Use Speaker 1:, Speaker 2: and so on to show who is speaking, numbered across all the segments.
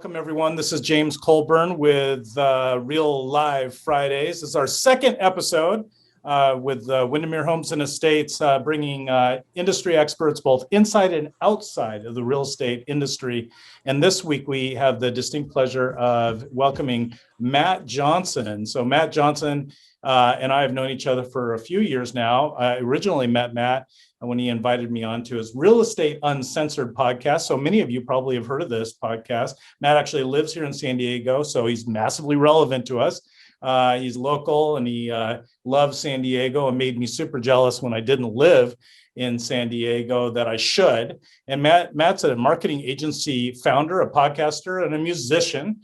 Speaker 1: welcome everyone. This is James Colburn with Real Live Fridays. This is our second episode with Windermere Homes and Estates, bringing industry experts both inside and outside of the real estate industry. And this week we have the distinct pleasure of welcoming Matt Johnson. So Matt Johnson and I have known each other for a few years now. I originally met Matt when he invited me on to his Real Estate Uncensored podcast. So many of you probably have heard of this podcast. Matt actually lives here in San Diego, so he's massively relevant to us. He's local and he loves San Diego and made me super jealous when I didn't live in San Diego that I should. And Matt's a marketing agency founder, a podcaster, and a musician.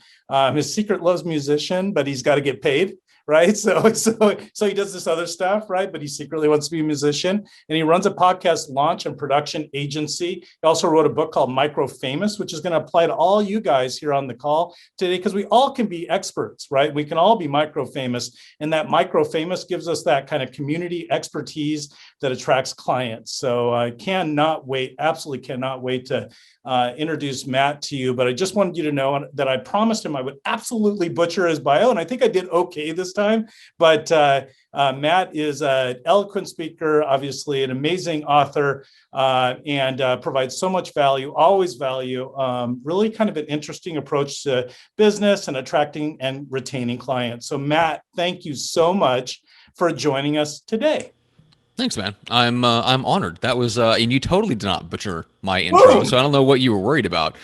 Speaker 1: His secret loves musician, but he's got to get paid. Right. So he does this other stuff, right? But he secretly wants to be a musician, and he runs a podcast launch and production agency. He also wrote a book called MicroFamous, which is going to apply to all you guys here on the call today, because we all can be experts, right? We can all be microfamous, and that microfamous gives us that kind of community expertise that attracts clients. So I absolutely cannot wait to introduce Matt to you, but I just wanted you to know that I promised him I would absolutely butcher his bio, and I think I did okay this time. But Matt is an eloquent speaker, obviously an amazing author, and provides so much value, always value, really kind of an interesting approach to business and attracting and retaining clients. So Matt, thank you so much for joining us today.
Speaker 2: Thanks, man. I'm honored. That was and you totally did not butcher my intro, Whoa. So I don't know what you were worried about.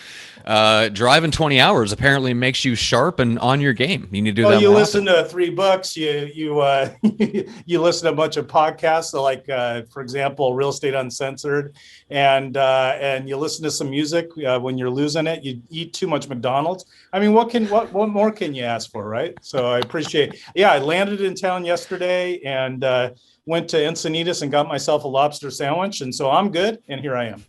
Speaker 2: Driving 20 hours apparently makes you sharp and on your game. You need to do that.
Speaker 1: You listen to 3 books. You you listen to a bunch of podcasts, so like for example, Real Estate Uncensored, and you listen to some music when you're losing it. You eat too much McDonald's. I mean, what more can you ask for, right? So I appreciate. Yeah, I landed in town yesterday and went to Encinitas and got myself a lobster sandwich, and so I'm good. And here I am.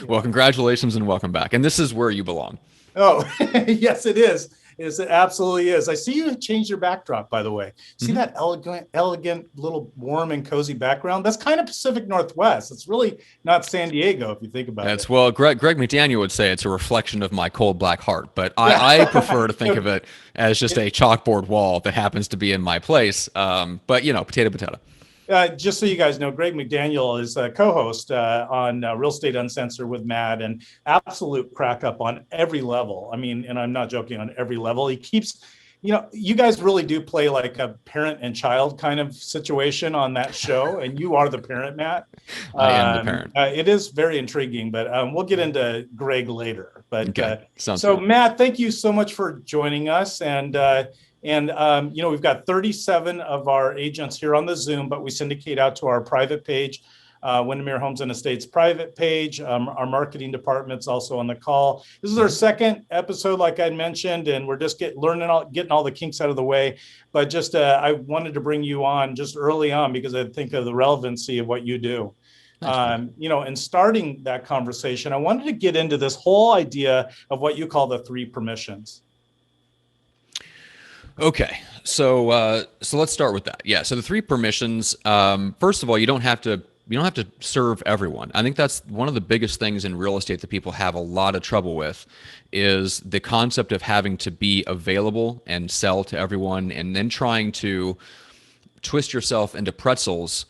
Speaker 2: Well, congratulations and welcome back. And this is where you belong.
Speaker 1: Oh, yes, it is. It absolutely is. I see you changed your backdrop, by the way. See that elegant, little warm and cozy background? That's kind of Pacific Northwest. It's really not San Diego, if you think about it.
Speaker 2: Well, Greg McDaniel would say it's a reflection of my cold black heart, but I prefer to think of it as just a chalkboard wall that happens to be in my place. But, potato.
Speaker 1: Just so you guys know, Greg McDaniel is a co-host on Real Estate Uncensored with Matt, and absolute crack up on every level. I mean, and I'm not joking, on every level. He keeps, you guys really do play like a parent and child kind of situation on that show, and you are the parent, Matt.
Speaker 2: I am the parent.
Speaker 1: It is very intriguing, but we'll get into Greg later. But
Speaker 2: okay.
Speaker 1: So good. Matt, thank you so much for joining us. And we've got 37 of our agents here on the Zoom, but we syndicate out to our private page, Windermere Homes and Estates private page. Our marketing department's also on the call. This is our second episode, like I mentioned, and we're just getting all the kinks out of the way. But just I wanted to bring you on just early on because I think of the relevancy of what you do. And starting that conversation, I wanted to get into this whole idea of what you call the 3 permissions.
Speaker 2: Okay, so let's start with that. Yeah, so the 3 permissions. First of all, you don't have to serve everyone. I think that's one of the biggest things in real estate that people have a lot of trouble with, is the concept of having to be available and sell to everyone, and then trying to twist yourself into pretzels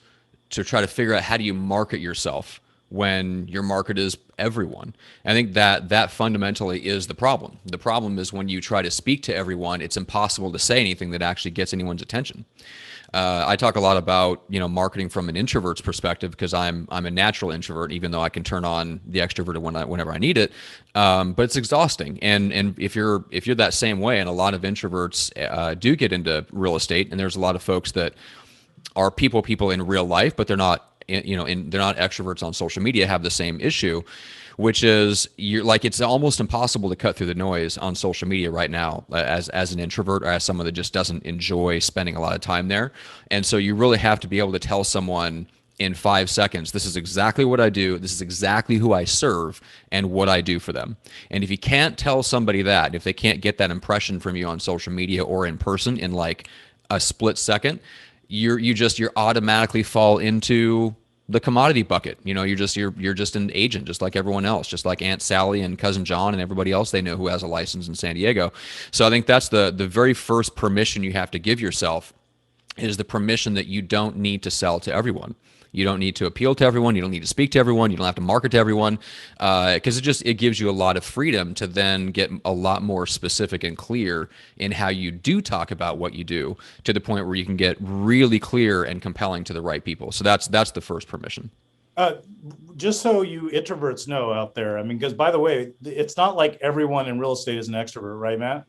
Speaker 2: to try to figure out how do you market yourself when your market is everyone. I think that fundamentally is the problem. The problem is when you try to speak to everyone, it's impossible to say anything that actually gets anyone's attention. I talk a lot about marketing from an introvert's perspective, because I'm a natural introvert, even though I can turn on the extrovert whenever I need it. But it's exhausting. And if you're that same way, and a lot of introverts do get into real estate, and there's a lot of folks that are people in real life, but they're not they're not extroverts on social media, have the same issue, which is it's almost impossible to cut through the noise on social media right now as an introvert, or as someone that just doesn't enjoy spending a lot of time there. And so you really have to be able to tell someone in 5 seconds, this is exactly what I do, this is exactly who I serve, and what I do for them. And if you can't tell somebody that, if they can't get that impression from you on social media or in person in like a split second, you automatically fall into the commodity bucket. You're just an agent, just like everyone else, just like Aunt Sally and Cousin John and everybody else they know who has a license in San Diego. So I think that's the very first permission you have to give yourself, is the permission that you don't need to sell to everyone. You don't need to appeal to everyone. You don't need to speak to everyone. You don't have to market to everyone, because it gives you a lot of freedom to then get a lot more specific and clear in how you do talk about what you do, to the point where you can get really clear and compelling to the right people. So that's the first permission.
Speaker 1: Just so you introverts know out there, I mean, because by the way, it's not like everyone in real estate is an extrovert, right, Matt?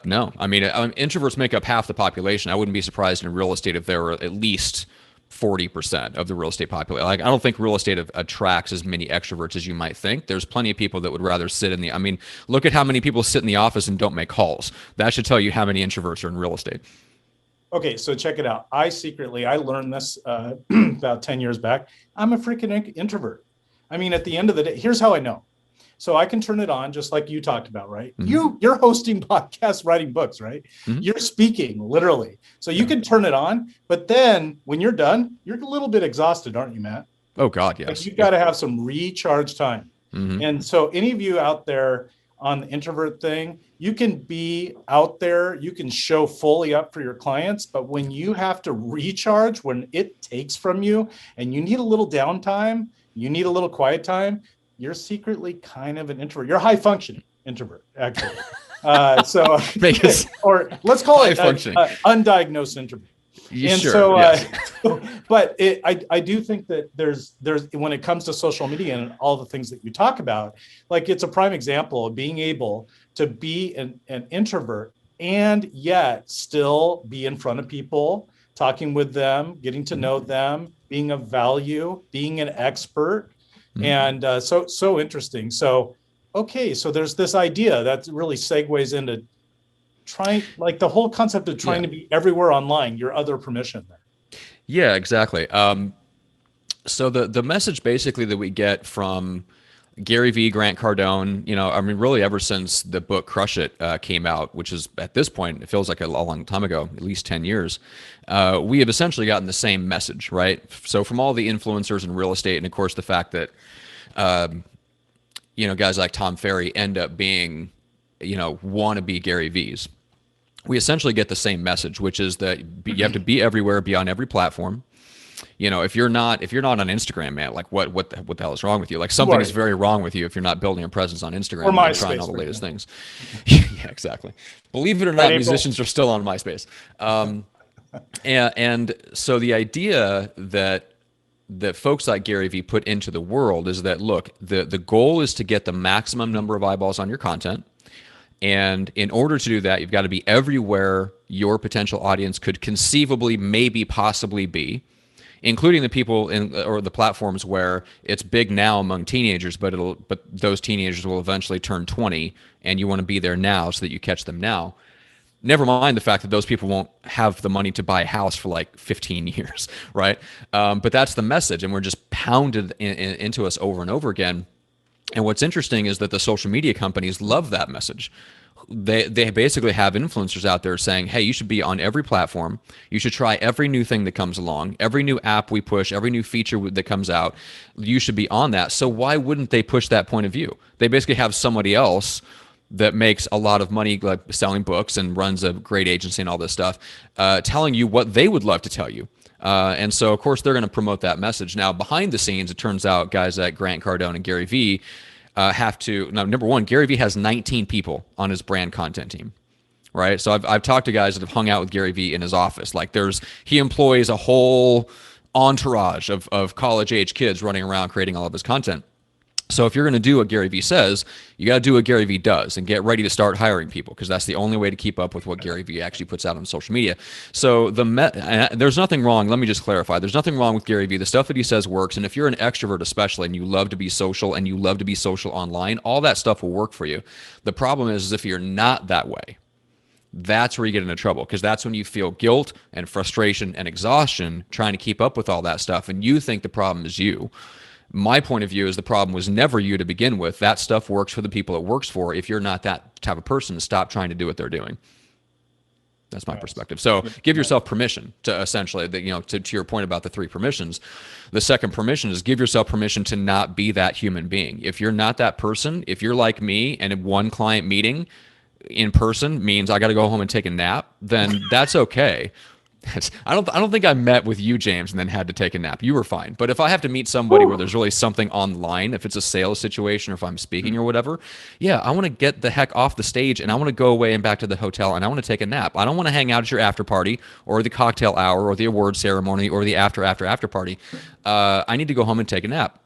Speaker 2: No, I mean, introverts make up half the population. I wouldn't be surprised in real estate if there were at least 40% of the real estate population. Like, I don't think real estate attracts as many extroverts as you might think. There's plenty of people that would rather sit in I mean, look at how many people sit in the office and don't make calls. That should tell you how many introverts are in real estate.
Speaker 1: Okay, so check it out. I learned this about 10 years back. I'm a freaking introvert. I mean, at the end of the day, here's how I know. So I can turn it on just like you talked about, right? Mm-hmm. You're hosting podcasts, writing books, right? Mm-hmm. You're speaking literally. So you can turn it on, but then when you're done, you're a little bit exhausted, aren't you, Matt?
Speaker 2: Oh God, yes.
Speaker 1: Like, you've got to have some recharge time. Mm-hmm. And so any of you out there on the introvert thing, you can be out there, you can show fully up for your clients, but when you have to recharge, when it takes from you and you need a little downtime, you need a little quiet time, you're secretly kind of an introvert. You're a high functioning introvert, actually. Or let's call it undiagnosed introvert. And sure, so, yes. But I do think that there's when it comes to social media and all the things that you talk about, like, it's a prime example of being able to be an introvert and yet still be in front of people, talking with them, getting to know them, being of value, being an expert. And so interesting. So, okay, so there's this idea that really segues into trying, like, the whole concept of trying to be everywhere online, your other permission there.
Speaker 2: Yeah, exactly. So the message basically that we get from Gary Vee, Grant Cardone, I mean, really ever since the book Crush It came out, which is at this point, it feels like a long time ago, at least 10 years, we have essentially gotten the same message, right? So from all the influencers in real estate, and of course the fact that, guys like Tom Ferry end up being, wannabe Gary Vees, we essentially get the same message, which is that you have to be everywhere, be on every platform. If you're not on Instagram, man, like what the hell is wrong with you? Like, something is very wrong with you if you're not building a presence on Instagram
Speaker 1: or
Speaker 2: and trying all the latest things. Yeah, exactly. Believe it or not, musicians are still on MySpace. And so the idea that folks like Gary Vee put into the world is that, look, the goal is to get the maximum number of eyeballs on your content. And in order to do that, you've got to be everywhere your potential audience could conceivably, maybe, possibly be, including the people or the platforms where it's big now among teenagers, but those teenagers will eventually turn 20, and you want to be there now so that you catch them now. Never mind the fact that those people won't have the money to buy a house for like 15 years, right? But that's the message, and we're just pounded into us over and over again. And what's interesting is that the social media companies love that message. They basically have influencers out there saying, hey, you should be on every platform. You should try every new thing that comes along, every new app we push, every new feature that comes out. You should be on that. So why wouldn't they push that point of view? They basically have somebody else that makes a lot of money, like selling books and runs a great agency and all this stuff, telling you what they would love to tell you. And so, of course, they're going to promote that message. Now, behind the scenes, it turns out guys like Grant Cardone and Gary Vee have to. Now, number one, Gary Vee has 19 people on his brand content team, right? So I've talked to guys that have hung out with Gary Vee in his office. Like, he employs a whole entourage of college age kids running around creating all of his content. So if you're going to do what Gary Vee says, you got to do what Gary Vee does and get ready to start hiring people, because that's the only way to keep up with what Gary Vee actually puts out on social media. So there's nothing wrong. Let me just clarify. There's nothing wrong with Gary Vee. The stuff that he says works. And if you're an extrovert especially, and you love to be social and you love to be social online, all that stuff will work for you. The problem is if you're not that way, that's where you get into trouble, because that's when you feel guilt and frustration and exhaustion trying to keep up with all that stuff, and you think the problem is you. My point of view is the problem was never you to begin with. That stuff works for the people it works for. If you're not that type of person, stop trying to do what they're doing. That's my perspective. So give yourself permission to essentially, to your point about the 3 permissions. The second permission is give yourself permission to not be that human being. If you're not that person, if you're like me and one client meeting in person means I got to go home and take a nap, then that's okay. I don't think I met with you, James, and then had to take a nap. You were fine. But if I have to meet somebody where there's really something online, if it's a sales situation or if I'm speaking or whatever, yeah, I want to get the heck off the stage and I want to go away and back to the hotel and I want to take a nap. I don't want to hang out at your after party or the cocktail hour or the award ceremony or the after party. I need to go home and take a nap.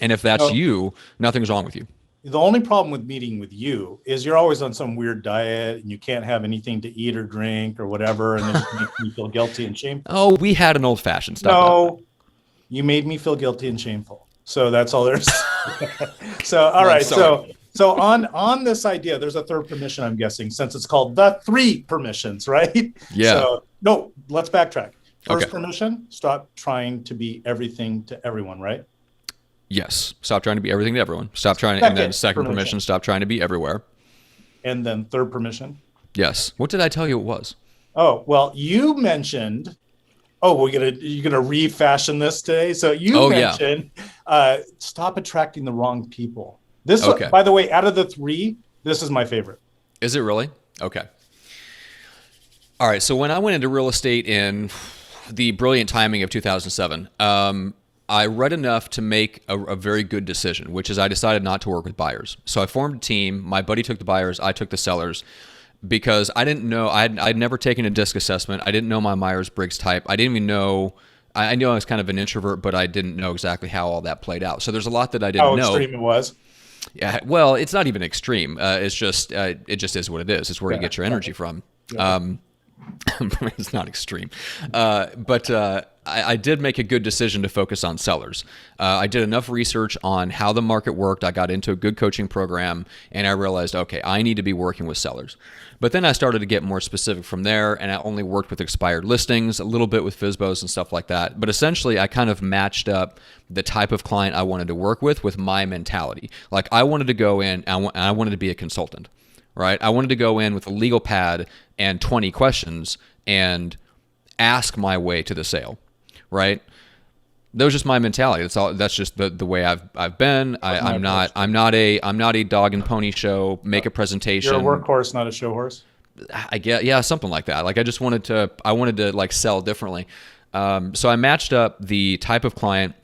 Speaker 2: And if that's you, nothing's wrong with you.
Speaker 1: The only problem with meeting with you is you're always on some weird diet and you can't have anything to eat or drink or whatever. And then you make me feel guilty and shameful.
Speaker 2: Oh, we had an old fashioned stuff.
Speaker 1: No, you made me feel guilty and shameful. So that's all there's. So, all right. So on this idea, there's a third permission, I'm guessing, since it's called the 3 permissions, right?
Speaker 2: Yeah.
Speaker 1: So no, let's backtrack. First
Speaker 2: Okay.
Speaker 1: permission, stop trying to be everything to everyone, right?
Speaker 2: Yes. Stop trying to be everything to everyone. Stop trying.
Speaker 1: Second
Speaker 2: And then second
Speaker 1: permission.
Speaker 2: permission, stop trying to be everywhere.
Speaker 1: And then third permission.
Speaker 2: Yes. What did I tell you it was?
Speaker 1: Oh, well, you mentioned, you're gonna refashion this today. So you mentioned stop attracting the wrong people. This,
Speaker 2: Okay.
Speaker 1: by the way, out of the 3, this is my favorite.
Speaker 2: Is it really? Okay. All right. So when I went into real estate in the brilliant timing of 2007, I read enough to make a very good decision, which is I decided not to work with buyers. So I formed a team. My buddy took the buyers. I took the sellers because I didn't know. I'd never taken a DISC assessment. I didn't know my Myers-Briggs type. I didn't even know. I knew I was kind of an introvert, but I didn't know exactly how all that played out. So there's a lot that I didn't know.
Speaker 1: How extreme it was.
Speaker 2: Yeah. Well, it's not even extreme. It's just it just is what it is. It's where you get your energy from. It's not extreme. But I did make a good decision to focus on sellers. I did enough research on how the market worked. I got into a good coaching program and I realized, okay, I need to be working with sellers. But then I started to get more specific from there and I only worked with expired listings, a little bit with FSBOs and stuff like that. But essentially I kind of matched up the type of client I wanted to work with my mentality. Like I wanted to go in and I wanted to be a consultant. Right? I wanted to go in with a legal pad and 20 questions and ask my way to the sale. Right? That was just my mentality. That's all. That's just the way I've been. I'm not a dog and pony show. Make a presentation.
Speaker 1: You're a workhorse, not a show horse.
Speaker 2: I get, yeah, something like that. Like I wanted to like sell differently. So I matched up the type of client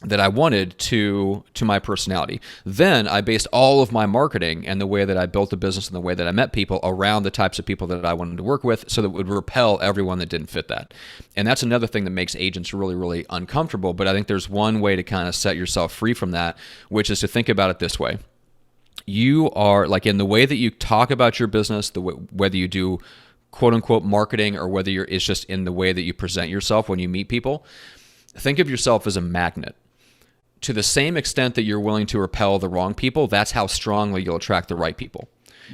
Speaker 2: that I wanted to my personality. Then I based all of my marketing and the way that I built the business and the way that I met people around the types of people that I wanted to work with so that it would repel everyone that didn't fit that. And that's another thing that makes agents really, really uncomfortable. But I think there's one way to kind of set yourself free from that, which is to think about it this way. You are, like, in the way that you talk about your business, whether you do quote unquote marketing or whether it's just in the way that you present yourself when you meet people, think of yourself as a magnet. To the same extent that you're willing to repel the wrong people, that's how strongly you'll attract the right people.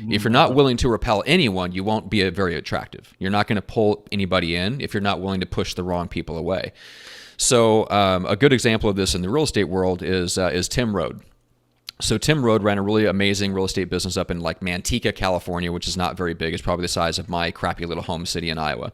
Speaker 2: If you're not willing to repel anyone, you won't be very attractive. You're not going to pull anybody in if you're not willing to push the wrong people away. So a good example of this in the real estate world is Tim Rode. So Tim Rode ran a really amazing real estate business up in like Manteca, California, which is not very big. It's probably the size of my crappy little home city in Iowa.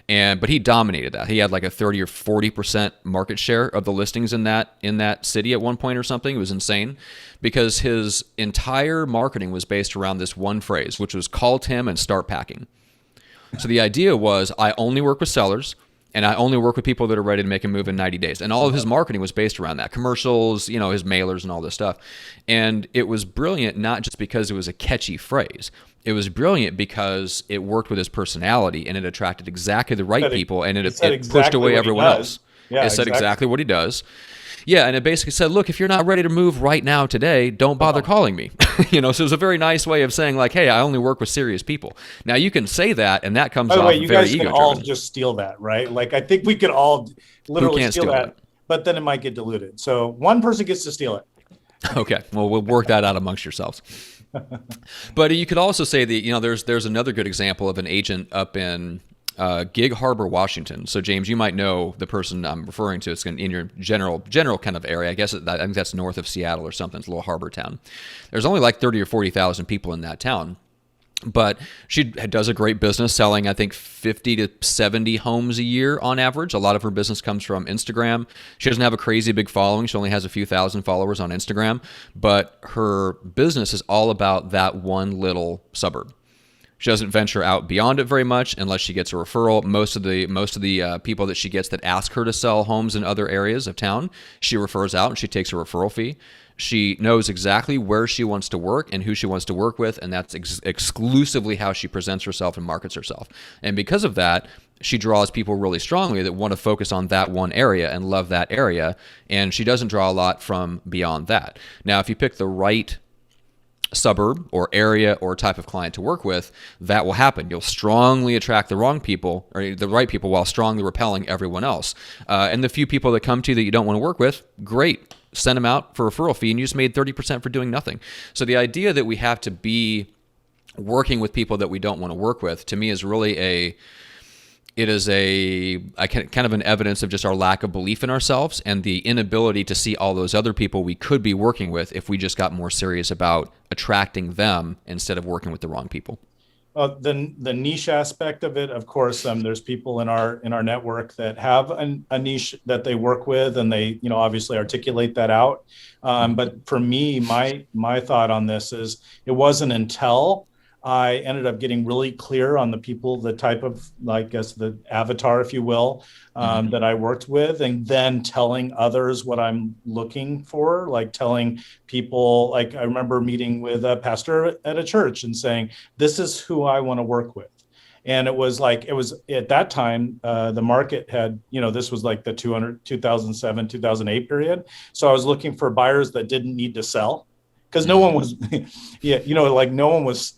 Speaker 2: But he dominated that. He had like a 30 or 40% market share of the listings in that city at one point or something. It was insane because his entire marketing was based around this one phrase, which was call Tim and start packing. So the idea was I only work with sellers. And I only work with people that are ready to make a move in 90 days. And all of his marketing was based around that. Commercials, his mailers and all this stuff. And it was brilliant, not just because it was a catchy phrase. It was brilliant because it worked with his personality and it attracted exactly the right people and it pushed away everyone else.
Speaker 1: Yeah,
Speaker 2: it said exactly what he does. Yeah, and it basically said, look, if you're not ready to move right now today, don't bother calling me. So it was a very nice way of saying, like, hey, I only work with serious people. Now, you can say that, and that comes off very ego-driven.
Speaker 1: You guys can all just steal that, right? Like, I think we could all literally steal that, but then it might get diluted. So one person gets to steal it.
Speaker 2: Okay, well, we'll work that out amongst yourselves. But you could also say that, there's another good example of an agent up in Gig Harbor, Washington. So James, you might know the person I'm referring to. It's in your general kind of area. I think that's north of Seattle or something. It's a little harbor town. There's only like 30 or 40,000 people in that town. But she does a great business selling, I think, 50 to 70 homes a year on average. A lot of her business comes from Instagram. She doesn't have a crazy big following. She only has a few thousand followers on Instagram, but her business is all about that one little suburb. She doesn't venture out beyond it very much unless she gets a referral. Most of the people that she gets that ask her to sell homes in other areas of town, she refers out and she takes a referral fee. She knows exactly where she wants to work and who she wants to work with, and that's exclusively how she presents herself and markets herself. And because of that, she draws people really strongly that want to focus on that one area and love that area, and she doesn't draw a lot from beyond that. Now, if you pick the right suburb or area or type of client to work with, that will happen. You'll strongly attract the wrong people or the right people while strongly repelling everyone else. And the few people that come to you that you don't want to work with, great. Send them out for a referral fee and you just made 30% for doing nothing. So the idea that we have to be working with people that we don't want to work with, to me, is really kind of an evidence of just our lack of belief in ourselves and the inability to see all those other people we could be working with if we just got more serious about attracting them instead of working with the wrong people.
Speaker 1: The niche aspect of it, of course, there's people in our network that have a niche that they work with, and they obviously articulate that out. But for me, my thought on this is it wasn't until I ended up getting really clear on the people, the type of, I guess, the avatar, if you will, that I worked with, and then telling others what I'm looking for, like telling people, like I remember meeting with a pastor at a church and saying, this is who I want to work with. And it was at that time, the market had, this was like the 2007, 2008 period. So I was looking for buyers that didn't need to sell. Because no one was, no one was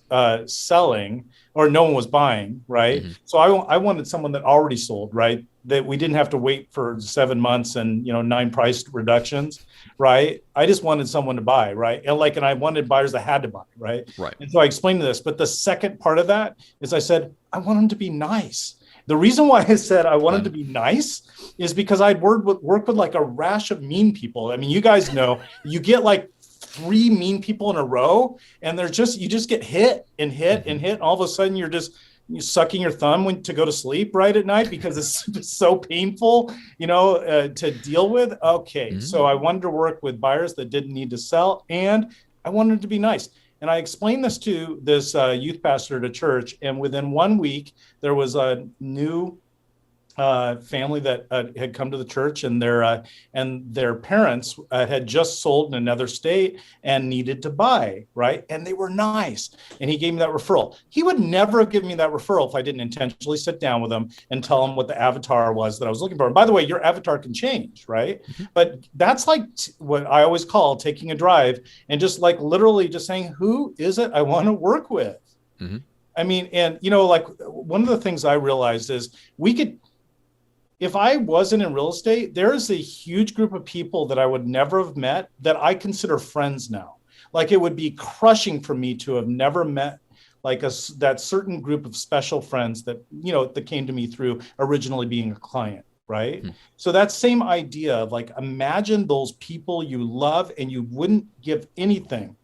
Speaker 1: selling or no one was buying, right? Mm-hmm. So I wanted someone that already sold, right? That we didn't have to wait for 7 months and 9 price reductions, right? I just wanted someone to buy, right? And I wanted buyers that had to buy, right?
Speaker 2: Right.
Speaker 1: And so I explained this, but the second part of that is I said I want them to be nice. The reason why I said I wanted to be nice is because I'd worked with like a rash of mean people. I mean, you guys know, you get like 3 mean people in a row, and you just get hit and hit and hit. And all of a sudden, you're sucking your thumb to go to sleep right at night because it's so painful, to deal with. Okay, so I wanted to work with buyers that didn't need to sell, and I wanted to be nice. And I explained this to this youth pastor at a church, and within 1 week, there was a new family that had come to the church, and their parents had just sold in another state and needed to buy, right? And they were nice. And he gave me that referral. He would never have given me that referral if I didn't intentionally sit down with him and tell him what the avatar was that I was looking for. And by the way, your avatar can change, right? Mm-hmm. But that's like what I always call taking a drive and just like literally just saying, who is it I want to work with? Mm-hmm. I mean, and like one of the things I realized is if I wasn't in real estate, there is a huge group of people that I would never have met that I consider friends now. Like it would be crushing for me to have never met like that certain group of special friends that, that came to me through originally being a client, right? Hmm. So that same idea of like, imagine those people you love and you wouldn't give anything,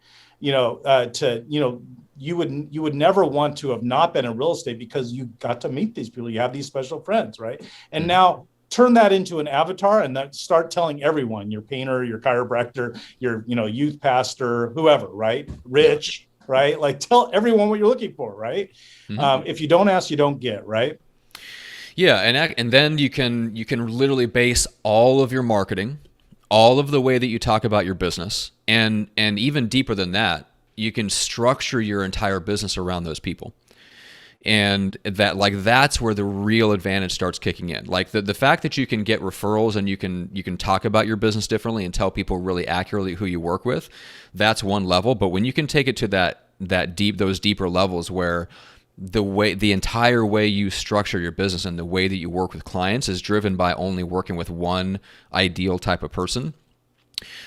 Speaker 1: you would never want to have not been in real estate because you got to meet these people. You have these special friends, right? And now turn that into an avatar and then start telling everyone, your painter, your chiropractor, your youth pastor, whoever, right? Rich, right? Like tell everyone what you're looking for, right? Mm-hmm. If you don't ask, you don't get, right?
Speaker 2: Yeah, and then you can literally base all of your marketing, all of the way that you talk about your business, and even deeper than that, you can structure your entire business around those people. And that's where the real advantage starts kicking in. Like the fact that you can get referrals and you can talk about your business differently and tell people really accurately who you work with, that's one level. But when you can take it to those deeper levels where the entire way you structure your business and the way that you work with clients is driven by only working with one ideal type of person,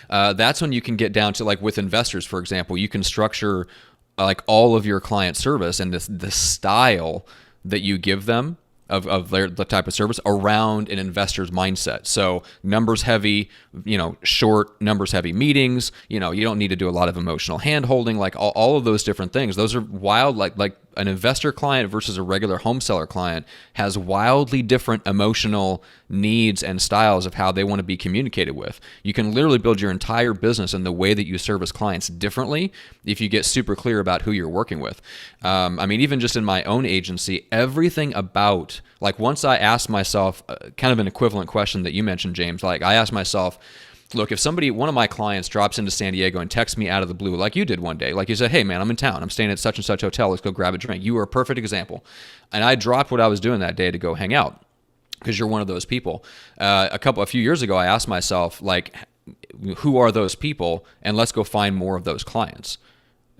Speaker 2: that's when you can get down to, like with investors, for example, you can structure like all of your client service and the style that you give them of the type of service around an investor's mindset. So numbers heavy, short numbers heavy meetings, you don't need to do a lot of emotional hand holding, like all of those different things. Those are wild, like an investor client versus a regular home seller client has wildly different emotional needs and styles of how they want to be communicated with. You can literally build your entire business and the way that you service clients differently if you get super clear about who you're working with. Even just in my own agency, everything about, like, once I asked myself kind of an equivalent question that you mentioned, James, like I asked myself, look, if one of my clients drops into San Diego and texts me out of the blue, like you did one day, like you said, hey man, I'm in town, I'm staying at such and such hotel, let's go grab a drink. You were a perfect example. And I dropped what I was doing that day to go hang out because you're one of those people. A few years ago, I asked myself, like, who are those people? And let's go find more of those clients.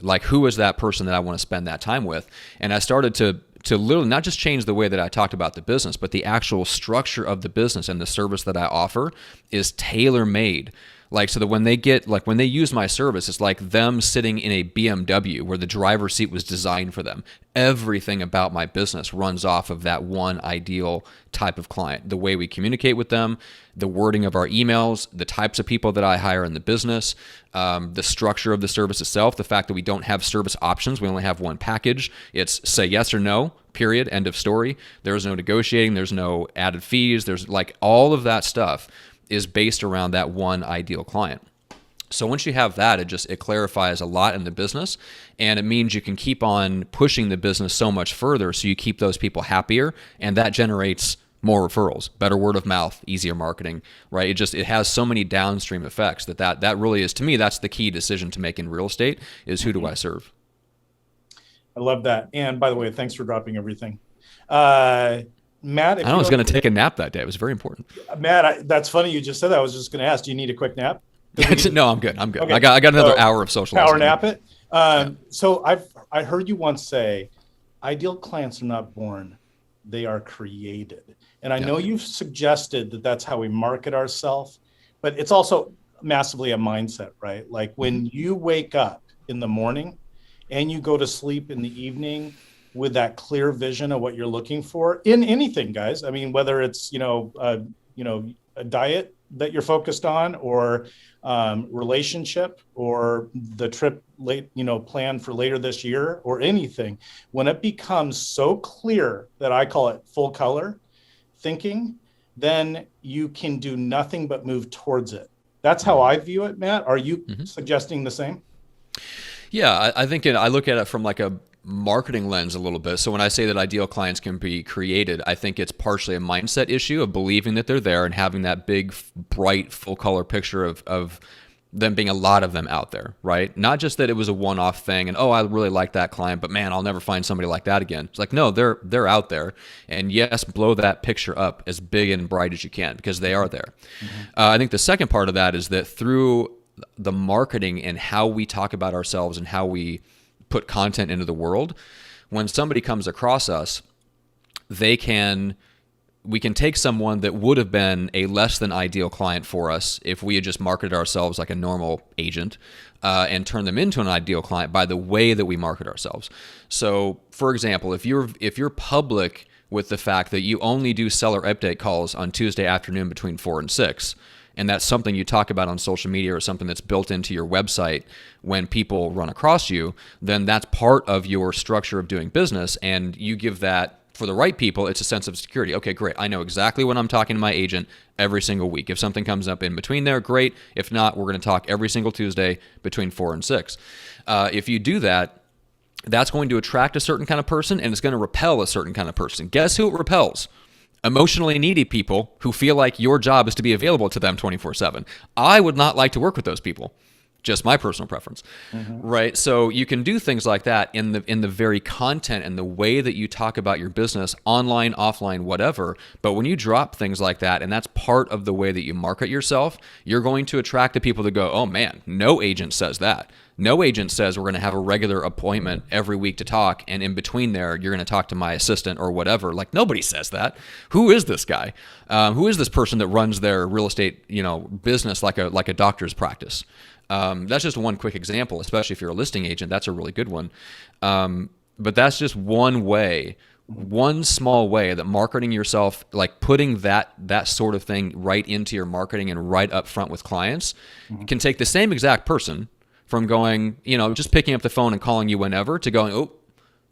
Speaker 2: Like, who is that person that I want to spend that time with? And I started to literally not just change the way that I talked about the business, but the actual structure of the business and the service that I offer is tailor-made. Like, so that when they use my service, it's like them sitting in a BMW where the driver's seat was designed for them. Everything about my business runs off of that one ideal type of client. The way we communicate with them, the wording of our emails, the types of people that I hire in the business, the structure of the service itself, the fact that we don't have service options. We only have one package. It's say yes or no, period, end of story. There's no negotiating. There's no added fees. There's like all of that stuff is based around that one ideal client. So once you have that, it clarifies a lot in the business, and it means you can keep on pushing the business so much further so you keep those people happier, and that generates more referrals, better word of mouth, easier marketing, right? It has so many downstream effects that really is, to me, that's the key decision to make in real estate is who do I serve?
Speaker 1: I love that. And by the way, thanks for dropping everything. Matt,
Speaker 2: I was going to take a nap that day. It was very important.
Speaker 1: Matt, that's funny you just said that. I was just going to ask, do you need a quick nap?
Speaker 2: No, I'm good.
Speaker 1: Okay.
Speaker 2: I got another hour of socializing.
Speaker 1: Power nap it. So I heard you once say, ideal clients are not born, they are created. And I know you've suggested that that's how we market ourselves, but it's also massively a mindset, right? Like when you wake up in the morning and you go to sleep in the evening with that clear vision of what you're looking for in anything, guys. I mean, whether it's, a diet that you're focused on, or relationship, or the trip planned for later this year, or anything, when it becomes so clear that I call it full color thinking, then you can do nothing but move towards it. That's how I view it, Matt. Are you suggesting the same?
Speaker 2: Yeah, I think I look at it from like a marketing lens a little bit. So when I say that ideal clients can be created, I think it's partially a mindset issue of believing that they're there and having that big, bright, full color picture of them being a lot of them out there, right? Not just that it was a one-off thing and, oh, I really like that client, but man, I'll never find somebody like that again. It's like, no, they're out there. And yes, blow that picture up as big and bright as you can because they are there. I think the second part of that is that through the marketing and how we talk about ourselves and how we put content into the world, when somebody comes across us, we can take someone that would have been a less than ideal client for us if we had just marketed ourselves like a normal agent, and turn them into an ideal client by the way that we market ourselves. So, for example, if you're public with the fact that you only do seller update calls on Tuesday afternoon between 4 and 6, and that's something you talk about on social media or something that's built into your website when people run across you, then that's part of your structure of doing business, and you give that, for the right people, it's a sense of security. Okay, great. I know exactly when I'm talking to my agent every single week. If something comes up in between there, great. If not, we're going to talk every single Tuesday between 4 and 6. If you do that, that's going to attract a certain kind of person, and it's going to repel a certain kind of person. Guess who it repels? Emotionally needy people who feel like your job is to be available to them 24/7. I would not like to work with those people. Just my personal preference, right? So you can do things like that in the very content and the way that you talk about your business, online, offline, whatever. But when you drop things like that, and that's part of the way that you market yourself, you're going to attract the people that go, oh man, no agent says that. No agent says we're going to have a regular appointment every week to talk, and in between there, you're going to talk to my assistant or whatever. Like, nobody says that. Who is this guy? Who is this person that runs their real estate, business like a doctor's practice? That's just one quick example, especially if you're a listing agent. That's a really good one. But that's just one way one small way that marketing yourself, like putting that sort of thing right into your marketing and right up front with clients, can take the same exact person from going, just picking up the phone and calling you whenever to going, oh,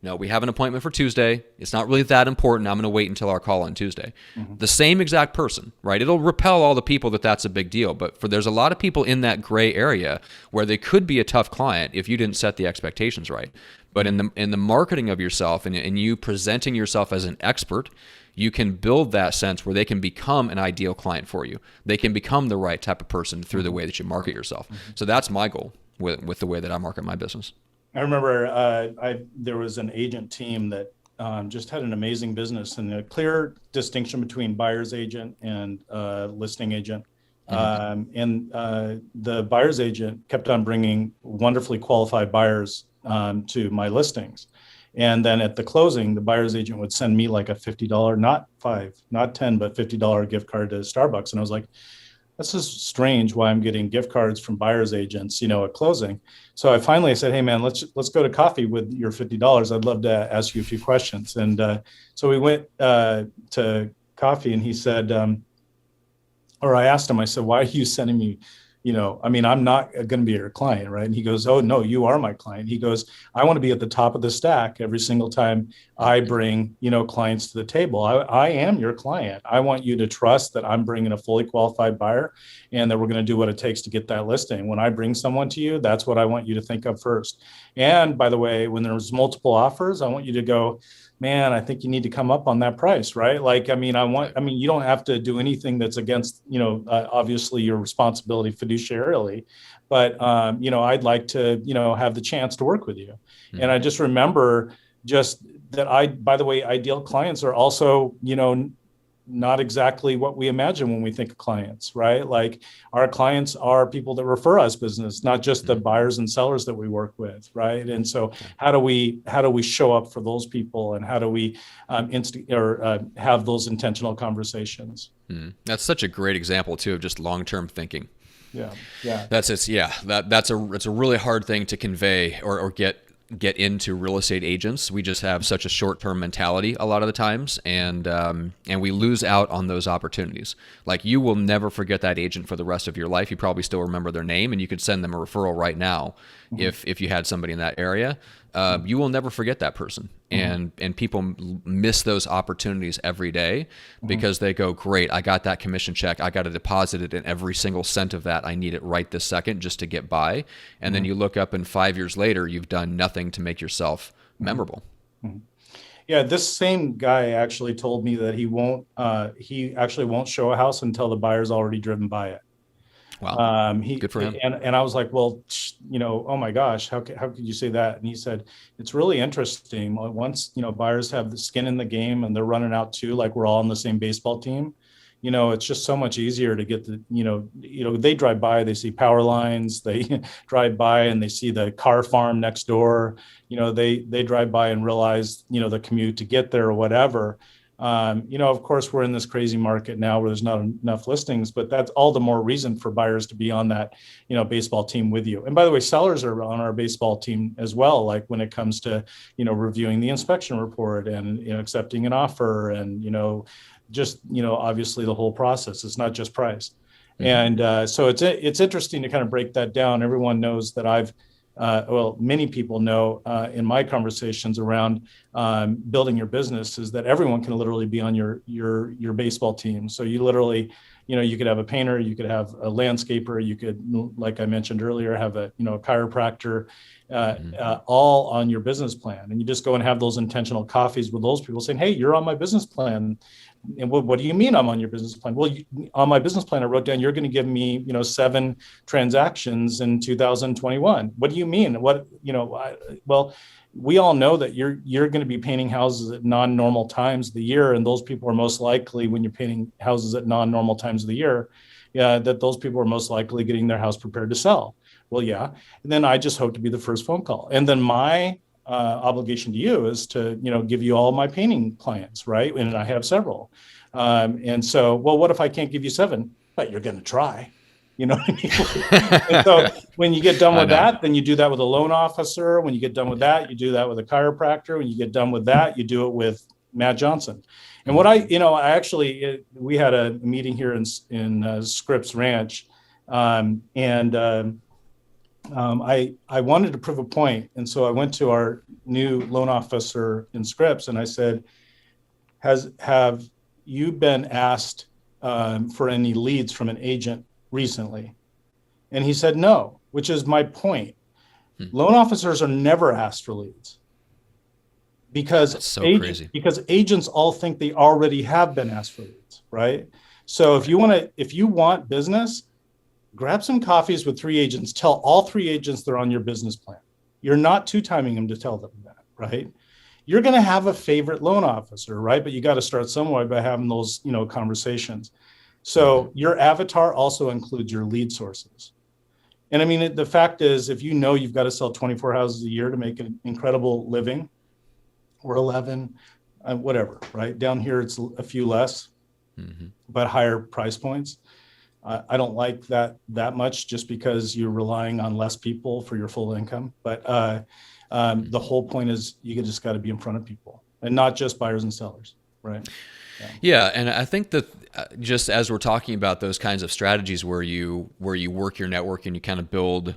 Speaker 2: no, we have an appointment for Tuesday. It's not really that important. I'm going to wait until our call on Tuesday. The same exact person, right? It'll repel all the people that's a big deal. But there's a lot of people in that gray area where they could be a tough client if you didn't set the expectations right. But in the marketing of yourself and you presenting yourself as an expert, you can build that sense where they can become an ideal client for you. They can become the right type of person through the way that you market yourself. So that's my goal with the way that I market my business.
Speaker 1: I remember there was an agent team that just had an amazing business and a clear distinction between buyer's agent and listing agent. And the buyer's agent kept on bringing wonderfully qualified buyers to my listings. And then at the closing, the buyer's agent would send me like a $50, not $5, not $10, but $50 gift card to Starbucks. And I was like, this is strange why I'm getting gift cards from buyer's agents, at closing. So I finally said, hey man, let's go to coffee with your $50. I'd love to ask you a few questions. And so we went to coffee and he said, or I asked him, I said, why are you sending me, I'm not going to be your client, right? And he goes, oh no, you are my client. He goes, I want to be at the top of the stack every single time I bring, clients to the table. I am your client. I want you to trust that I'm bringing a fully qualified buyer and that we're going to do what it takes to get that listing. When I bring someone to you, that's what I want you to think of first. And by the way, when there's multiple offers, I want you to go, man, I think you need to come up on that price, right? You don't have to do anything that's against, obviously your responsibility fiduciarily, but, I'd like to, have the chance to work with you. Mm-hmm. And I just remember that by the way, ideal clients are also, not exactly what we imagine when we think of clients, right? Like our clients are people that refer us business, not just the buyers and sellers that we work with, right? And so how do we show up for those people, and how do we have those intentional conversations?
Speaker 2: That's such a great example too of just long-term thinking.
Speaker 1: Yeah.
Speaker 2: That's it. Yeah, it's a really hard thing to convey or get into real estate agents. We just have such a short-term mentality a lot of the times, and we lose out on those opportunities. Like you will never forget that agent for the rest of your life. You probably still remember their name, and you could send them a referral right now if you had somebody in that area. You will never forget that person, and people miss those opportunities every day because they go, great, I got that commission check, I got to deposit it, and every single cent of that I need it right this second just to get by. And then you look up and 5 years later you've done nothing to make yourself memorable.
Speaker 1: Yeah, this same guy actually told me that he actually won't show a house until the buyer's already driven by it.
Speaker 2: Wow. Good for him.
Speaker 1: And I was like, well, oh my gosh, how could you say that? And he said, it's really interesting. Once, buyers have the skin in the game and they're running out too, like we're all on the same baseball team, it's just so much easier to get they drive by, they see power lines, they drive by and they see the car farm next door, they drive by and realize, the commute to get there or whatever. Of course, we're in this crazy market now where there's not enough listings, but that's all the more reason for buyers to be on that, baseball team with you. And by the way, sellers are on our baseball team as well. Like when it comes to, reviewing the inspection report and, accepting an offer and, obviously the whole process. It's not just price. And so it's interesting to kind of break that down. Everyone knows that many people know in my conversations around building your business is that everyone can literally be on your baseball team. So you literally, you could have a painter, you could have a landscaper, you could, like I mentioned earlier, have a chiropractor, all on your business plan. And you just go and have those intentional coffees with those people saying, hey, you're on my business plan. And what do you mean I'm on your business plan? Well, on my business plan, I wrote down, you're going to give me, 7 transactions in 2021. What do you mean? Well, we all know that you're going to be painting houses at non-normal times of the year. And those people are most likely, when you're painting houses at non-normal times of the year, that those people are most likely getting their house prepared to sell. Well, yeah. And then I just hope to be the first phone call. And then my obligation to you is to, give you all my painting clients, right? And I have several. And so, well, what if I can't give you 7? But you're going to try, what I mean? And so when you get done with that, then you do that with a loan officer. When you get done with that, you do that with a chiropractor. When you get done with that, you do it with, Matt Johnson. And what I actually, we had a meeting here in Scripps Ranch, I wanted to prove a point. And so I went to our new loan officer in Scripps and I said, have you been asked for any leads from an agent recently? And he said, no, which is my point. Loan officers are never asked for leads because because agents all think they already have been asked for leads, right? So if you want business, grab some coffees with 3 agents, tell all 3 agents they're on your business plan. You're not two-timing them to tell them that, right? You're going to have a favorite loan officer, right? But you got to start some way by having those, conversations. So your avatar also includes your lead sources. And I mean, the fact is, if you've got to sell 24 houses a year to make an incredible living, or 11, whatever, right? Down here, it's a few less, but higher price points. I don't like that much just because you're relying on less people for your full income. But the whole point is you just got to be in front of people and not just buyers and sellers, right?
Speaker 2: Yeah, and I think that just as we're talking about those kinds of strategies where you work your network and you kind of build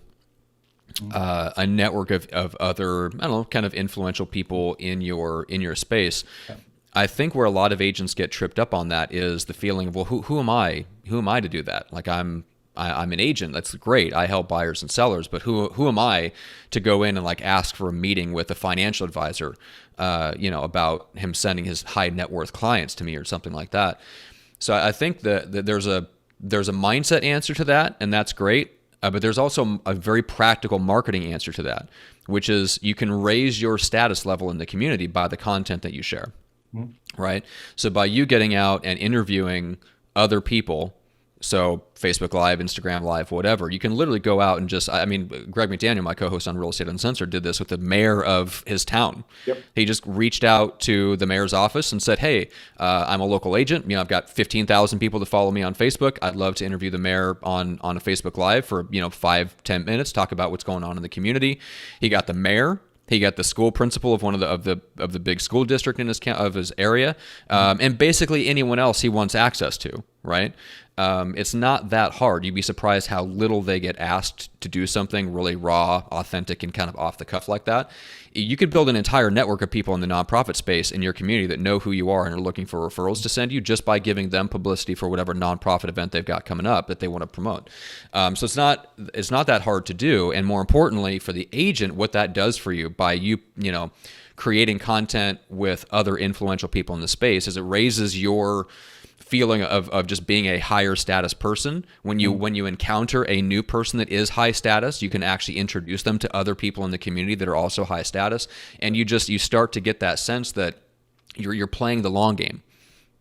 Speaker 2: a network of other, I don't know, kind of influential people in your space. Yeah. I think where a lot of agents get tripped up on that is the feeling of, well, who am I? Who am I to do that? Like I'm an agent. That's great. I help buyers and sellers, but who am I to go in and like ask for a meeting with a financial advisor, about him sending his high net worth clients to me or something like that. So I think that there's a mindset answer to that, and that's great. But there's also a very practical marketing answer to that, which is you can raise your status level in the community by the content that you share. Right? So by you getting out and interviewing other people, so Facebook Live, Instagram Live, whatever, you can literally go out and Greg McDaniel, my co-host on Real Estate Uncensored, did this with the mayor of his town. Yep. He just reached out to the mayor's office and said, hey, I'm a local agent. I've got 15,000 people that follow me on Facebook. I'd love to interview the mayor on a Facebook Live for, 5-10 minutes, talk about what's going on in the community. He got the mayor. He got the school principal of one of the big school district in his area, and basically anyone else he wants access to. Right? It's not that hard. You'd be surprised how little they get asked to do something really raw, authentic, and kind of off the cuff like that. You could build an entire network of people in the nonprofit space in your community that know who you are and are looking for referrals to send you just by giving them publicity for whatever nonprofit event they've got coming up that they want to promote. So it's not that hard to do. And more importantly, for the agent, what that does for you by creating content with other influential people in the space is it raises your feeling of just being a higher status person. When you encounter a new person that is high status, you can actually introduce them to other people in the community that are also high status, and you start to get that sense that you're playing the long game.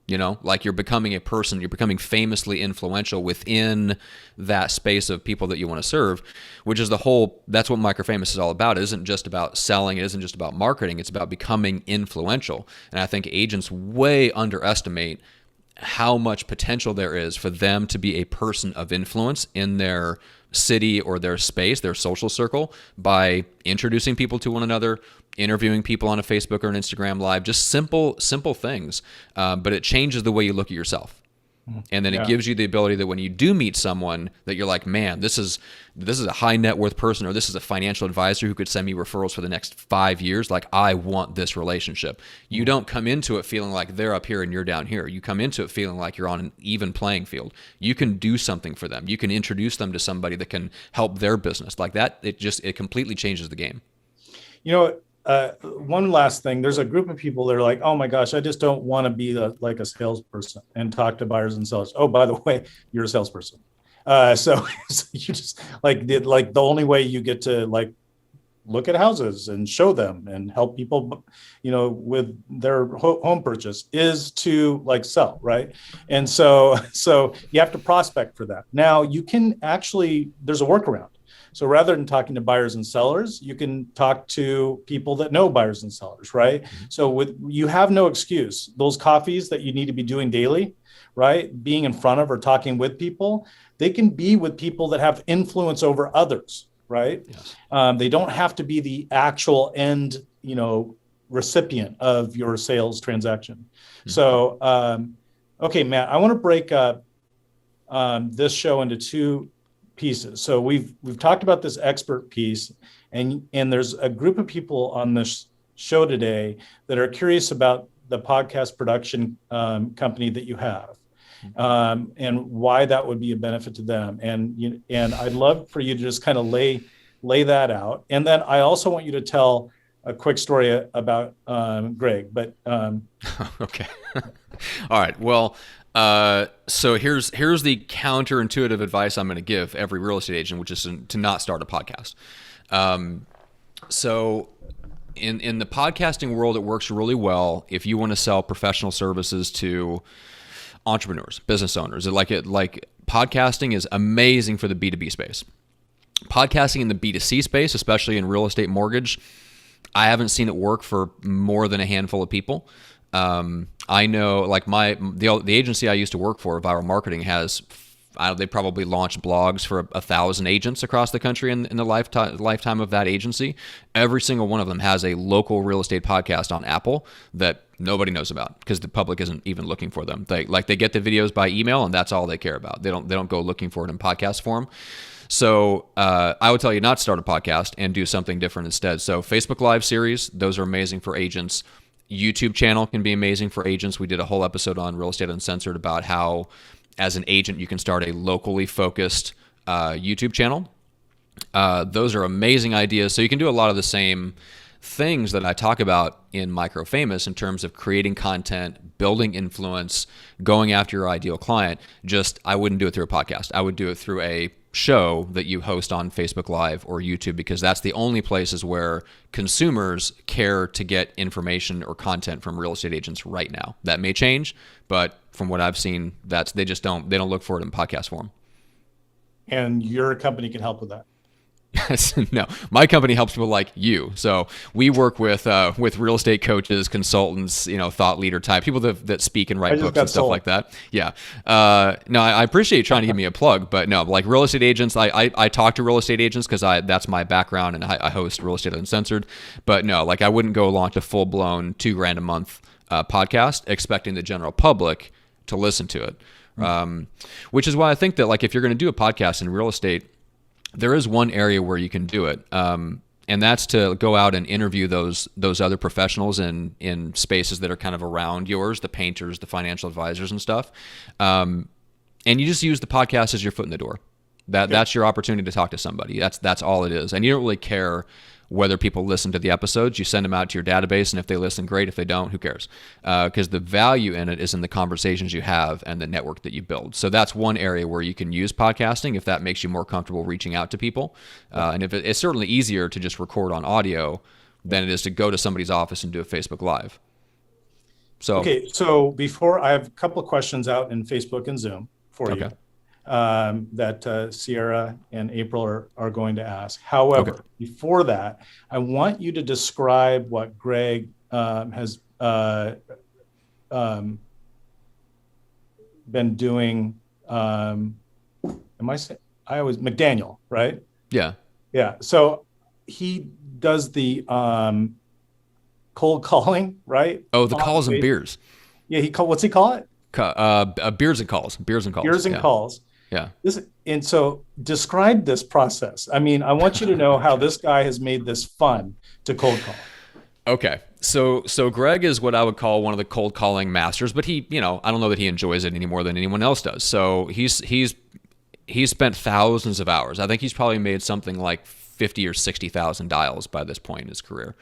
Speaker 2: Like you're becoming a person, you're becoming famously influential within that space of people that you want to serve, which is that's what MicroFamous is all about. It isn't just about selling, it isn't just about marketing, it's about becoming influential. And I think agents way underestimate how much potential there is for them to be a person of influence in their city or their space, their social circle, by introducing people to one another, interviewing people on a Facebook or an Instagram Live, just simple things. But it changes the way you look at yourself. And then it gives you the ability that when you do meet someone that you're like, man, this is a high net worth person, or this is a financial advisor who could send me referrals for the next 5 years. Like, I want this relationship. You don't come into it feeling like they're up here and you're down here. You come into it feeling like you're on an even playing field. You can do something for them. You can introduce them to somebody that can help their business like that. It completely changes the game.
Speaker 1: One last thing, there's a group of people that are like, oh my gosh, I just don't want to be like a salesperson and talk to buyers and sellers. Oh, by the way, you're a salesperson. So you just the only way you get to look at houses and show them and help people, with their home purchase is to sell, right? And so you have to prospect for that. Now you can there's a workaround. So rather than talking to buyers and sellers, you can talk to people that know buyers and sellers, right? Mm-hmm. So you have no excuse. Those coffees that you need to be doing daily, right? Being in front of or talking with people, they can be with people that have influence over others, right? Yes. They don't have to be the actual end, recipient of your sales transaction. So, okay, Matt, I want to break up this show into two pieces. So we've talked about this expert piece, and there's a group of people on this show today that are curious about the podcast production company that you have, and why that would be a benefit to them. And I'd love for you to just kind of lay that out. And then I also want you to tell a quick story about Greg. But
Speaker 2: okay, all right. Well, so here's the counterintuitive advice I'm going to give every real estate agent, which is to not start a podcast. So in the podcasting world, it works really well if you want to sell professional services to entrepreneurs, business owners. Like podcasting is amazing for the B2B space. Podcasting in the B2C space, especially in real estate mortgage, I haven't seen it work for more than a handful of people. I know, like the agency I used to work for, Viral Marketing, they probably launched blogs for 1,000 agents across the country in the lifetime of that agency. Every single one of them has a local real estate podcast on Apple that nobody knows about because the public isn't even looking for them. They get the videos by email and that's all they care about. They don't go looking for it in podcast form. So I would tell you not to start a podcast and do something different instead. So Facebook Live series, those are amazing for agents. YouTube channel can be amazing for agents. We did a whole episode on Real Estate Uncensored about how, as an agent, you can start a locally focused YouTube channel. Those are amazing ideas. So you can do a lot of the same things that I talk about in MicroFamous in terms of creating content, building influence, going after your ideal client. Just, I wouldn't do it through a podcast. I would do it through a show that you host on Facebook Live or YouTube, because that's the only places where consumers care to get information or content from real estate agents right now. That may change, but from what I've seen, they don't look for it in podcast form.
Speaker 1: And your company can help with that.
Speaker 2: No, my company helps people like you. So we work with real estate coaches, consultants, thought leader type people that speak and write books and stuff like that. Yeah. No, I appreciate you trying to give me a plug, but no, like real estate agents, I talk to real estate agents because that's my background, and I host Real Estate Uncensored. But no, like I wouldn't go launch a full blown $2,000 a month podcast expecting the general public to listen to it. Which is why I think that, like, if you're going to do a podcast in real estate, there is one area where you can do it, and that's to go out and interview those other professionals in spaces that are kind of around yours, the painters, the financial advisors and stuff. And you just use the podcast as your foot in the door. That's your opportunity to talk to somebody. That's all it is. And you don't really care whether people listen to the episodes. You send them out to your database, and if they listen, great. If they don't, who cares? Because the value in it is in the conversations you have and the network that you build. So that's one area where you can use podcasting if that makes you more comfortable reaching out to people. And if it's certainly easier to just record on audio than it is to go to somebody's office and do a Facebook Live. So
Speaker 1: okay, so before, I have a couple of questions out in Facebook and Zoom for you. That Sierra and April are going to ask. However, before that, I want you to describe what Greg has been doing. McDaniel, right?
Speaker 2: Yeah.
Speaker 1: Yeah. So he does the cold calling, right?
Speaker 2: Oh, the calls and beers.
Speaker 1: Yeah. What's he call it?
Speaker 2: Beers and calls. Beers and calls.
Speaker 1: Beers and calls.
Speaker 2: Yeah.
Speaker 1: And so describe this process. I mean, I want you to know how this guy has made this fun to cold call.
Speaker 2: Okay. So Greg is what I would call one of the cold calling masters, but he, I don't know that he enjoys it any more than anyone else does. So he's spent thousands of hours. I think he's probably made something like 50 or 60,000 dials by this point in his career.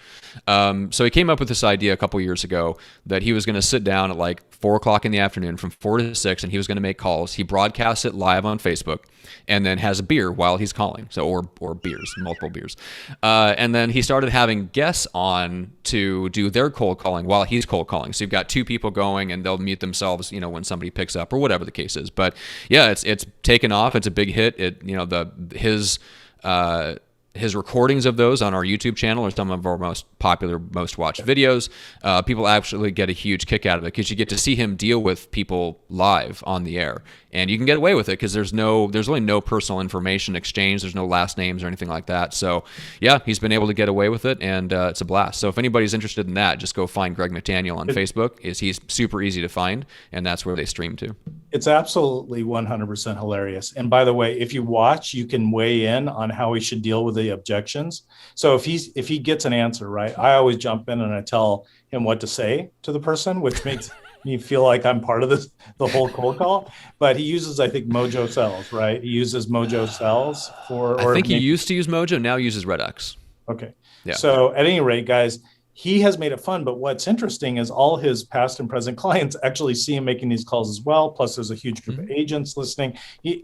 Speaker 2: So he came up with this idea a couple years ago that he was going to sit down at like 4 o'clock in the afternoon from 4 to 6, and he was going to make calls. He broadcasts it live on Facebook and then has a beer while he's calling. So, or beers, multiple beers. And then he started having guests on to do their cold calling while he's cold calling. So you've got two people going, and they'll mute themselves, when somebody picks up or whatever the case is. his recordings of those on our YouTube channel are some of our most popular, most watched videos. People actually get a huge kick out of it because you get to see him deal with people live on the air, and you can get away with it because there's really no personal information exchange. There's no last names or anything like that. So yeah, he's been able to get away with it, and it's a blast. So if anybody's interested in that, just go find Greg McDaniel on Facebook. He's super easy to find, and that's where they stream to.
Speaker 1: It's absolutely 100% hilarious. And by the way, if you watch, you can weigh in on how he should deal with the objections. So if he gets an answer, right, I always jump in and I tell him what to say to the person, which makes me feel like I'm part of the whole cold call. But he uses, I think, Mojo Sells, right? He uses Mojo Sells for.
Speaker 2: I think he used to use Mojo, now uses Red X.
Speaker 1: Okay.
Speaker 2: Yeah.
Speaker 1: So at any rate, guys, he has made it fun, but what's interesting is all his past and present clients actually see him making these calls as well. Plus there's a huge group of agents listening.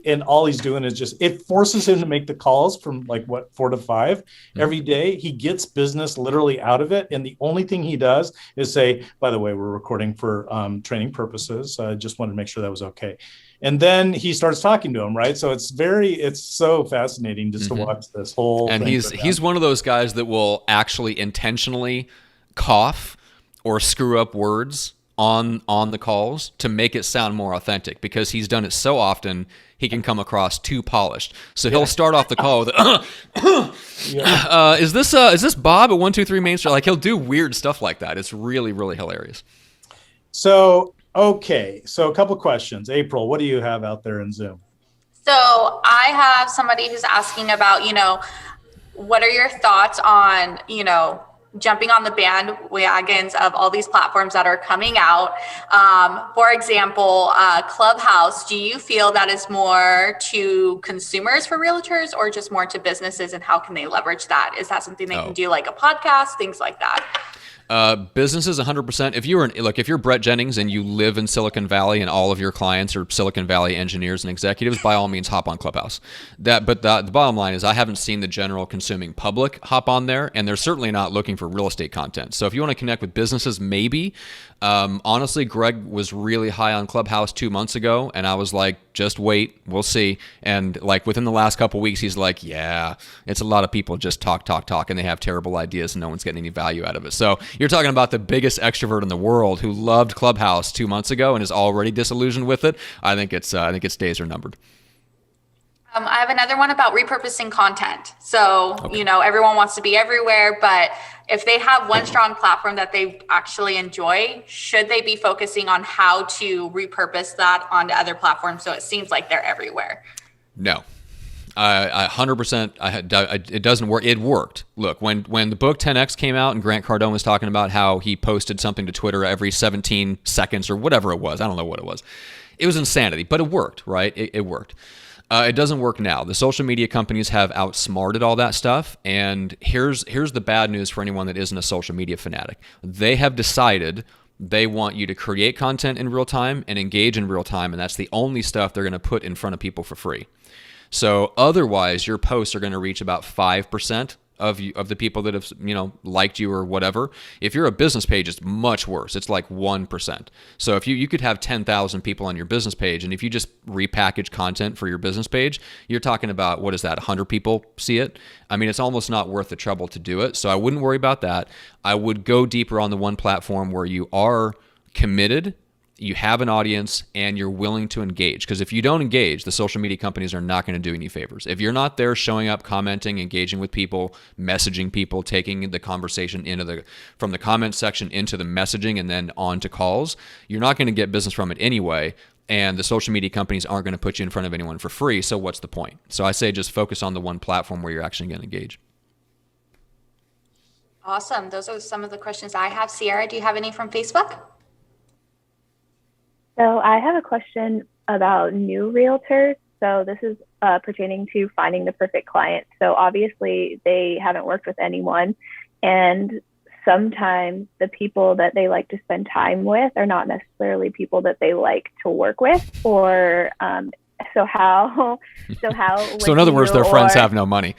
Speaker 1: And all he's doing is it forces him to make the calls from 4 to 5 every day. He gets business literally out of it. And the only thing he does is say, by the way, we're recording for training purposes. I just wanted to make sure that was okay. And then he starts talking to him, right? So it's so fascinating just to watch this whole
Speaker 2: thing. And he's one of those guys that will actually intentionally cough or screw up words on the calls to make it sound more authentic, because he's done it so often he can come across too polished. So he'll start off the call with is this Bob at 123 Main Street? Like, he'll do weird stuff like that. It's really, really hilarious.
Speaker 1: So okay, so a couple questions. April, what do you have out there in Zoom?
Speaker 3: So I have somebody who's asking about, what are your thoughts on, jumping on the bandwagons of all these platforms that are coming out? For example, Clubhouse, do you feel that is more to consumers for realtors or just more to businesses, and how can they leverage that? Is that something they can do, like a podcast, things like that?
Speaker 2: Businesses 100%. If you're Brett Jennings and you live in Silicon Valley and all of your clients are Silicon Valley engineers and executives, by all means hop on Clubhouse. But the bottom line is I haven't seen the general consuming public hop on there, and they're certainly not looking for real estate content. So if you want to connect with businesses, maybe. Honestly, Greg was really high on Clubhouse 2 months ago, and I was like, just wait, we'll see. And within the last couple of weeks, he's like, yeah, it's a lot of people just talk, and they have terrible ideas and no one's getting any value out of it. So you're talking about the biggest extrovert in the world who loved Clubhouse 2 months ago and is already disillusioned with it. I think its days are numbered.
Speaker 3: I have another one about repurposing content. So, everyone wants to be everywhere, but if they have one strong platform that they actually enjoy, should they be focusing on how to repurpose that onto other platforms so it seems like they're everywhere?
Speaker 2: No. I 100%. It doesn't work. It worked. Look, when the book 10X came out and Grant Cardone was talking about how he posted something to Twitter every 17 seconds or whatever it was, I don't know what it was. It was insanity, but it worked, right? It worked. It doesn't work now. The social media companies have outsmarted all that stuff. And here's the bad news for anyone that isn't a social media fanatic. They have decided they want you to create content in real time and engage in real time. And that's the only stuff they're going to put in front of people for free. So otherwise, your posts are going to reach about 5% of the people that have liked you or whatever. If you're a business page, it's much worse. It's like 1%. So if you could have 10,000 people on your business page, and if you just repackage content for your business page, you're talking about, what is that, 100 people see it? I mean, it's almost not worth the trouble to do it. So I wouldn't worry about that. I would go deeper on the one platform where you are committed, you have an audience, and you're willing to engage. Because if you don't engage, the social media companies are not going to do any favors. If you're not there showing up, commenting, engaging with people, messaging people, taking the conversation from the comment section into the messaging and then on to calls, you're not going to get business from it anyway. And the social media companies aren't going to put you in front of anyone for free. So what's the point? So I say just focus on the one platform where you're actually going to engage.
Speaker 3: Awesome. Those are some of the questions I have. Sierra, do you have any from Facebook?
Speaker 4: So I have a question about new realtors. So this is pertaining to finding the perfect client. So obviously they haven't worked with anyone, and sometimes the people that they like to spend time with are not necessarily people that they like to work with. Or so in other words,
Speaker 2: their friends have no money.